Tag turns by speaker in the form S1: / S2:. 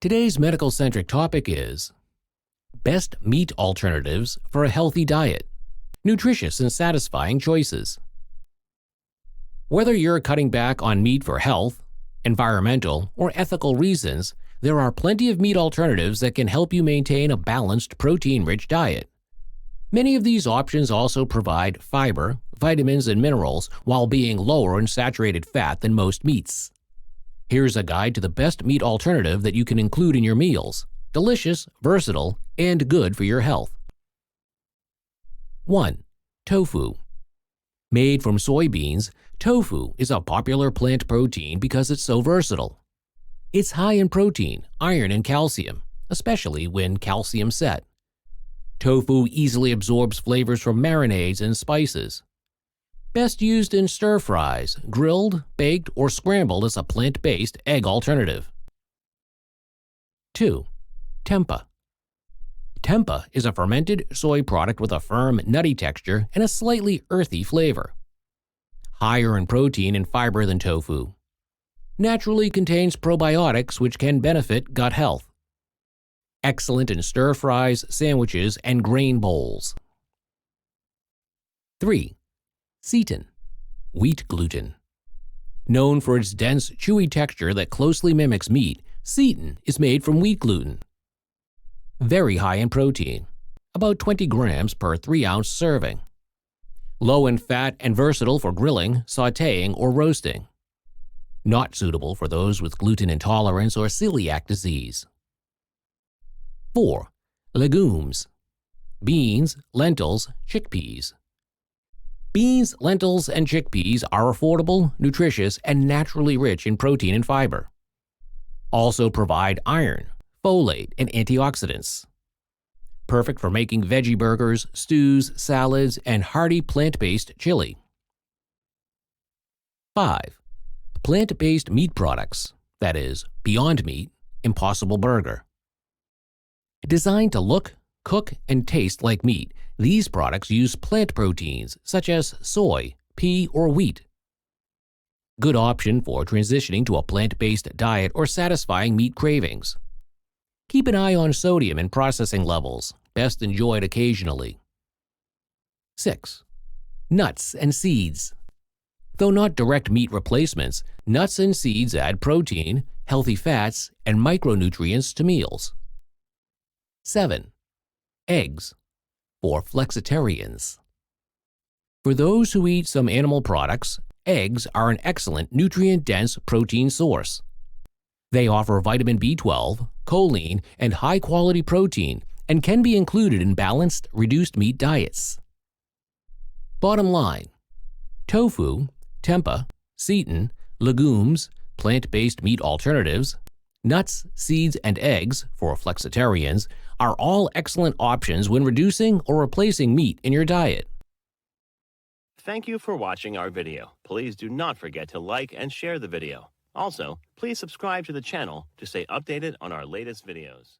S1: Today's medical-centric topic is best meat alternatives for a healthy diet, nutritious and satisfying choices. Whether you're cutting back on meat for health, environmental, or ethical reasons, there are plenty of meat alternatives that can help you maintain a balanced, protein-rich diet. Many of these options also provide fiber, vitamins, and minerals while being lower in saturated fat than most meats. Here's a guide to the best meat alternative that you can include in your meals. Delicious, versatile, and good for your health. 1. Tofu. Made from soybeans, tofu is a popular plant protein because it's so versatile. It's high in protein, iron, and calcium, especially when calcium set. Tofu easily absorbs flavors from marinades and spices. Best used in stir-fries, grilled, baked, or scrambled as a plant-based egg alternative. 2. Tempeh. Tempeh is a fermented soy product with a firm, nutty texture and a slightly earthy flavor. Higher in protein and fiber than tofu. Naturally contains probiotics which can benefit gut health. Excellent in stir-fries, sandwiches, and grain bowls. 3. Seitan. Wheat gluten. Known for its dense, chewy texture that closely mimics meat, seitan is made from wheat gluten. Very high in protein, about 20 grams per 3-ounce serving. Low in fat and versatile for grilling, sautéing, or roasting. Not suitable for those with gluten intolerance or celiac disease. 4. Legumes. Beans, lentils, chickpeas. Beans, lentils, and chickpeas are affordable, nutritious, and naturally rich in protein and fiber. Also provide iron, folate, and antioxidants. Perfect for making veggie burgers, stews, salads, and hearty plant-based chili. 5. Plant-based meat products, that is, Beyond Meat, Impossible Burger. Designed to look, cook, and taste like meat, these products use plant proteins such as soy, pea, or wheat. Good option for transitioning to a plant-based diet or satisfying meat cravings. Keep an eye on sodium and processing levels, best enjoyed occasionally. 6. Nuts and seeds. Though not direct meat replacements, nuts and seeds add protein, healthy fats, and micronutrients to meals. 7. Eggs, for flexitarians. For those who eat some animal products, eggs are an excellent nutrient-dense protein source. They offer vitamin B12, choline, and high-quality protein and can be included in balanced, reduced meat diets. Bottom line: tofu, tempeh, seitan, legumes, plant-based meat alternatives, nuts, seeds, and eggs, for flexitarians, are all excellent options when reducing or replacing meat in your diet.
S2: Thank you for watching our video. Please do not forget to like and share the video. Also, please subscribe to the channel to stay updated on our latest videos.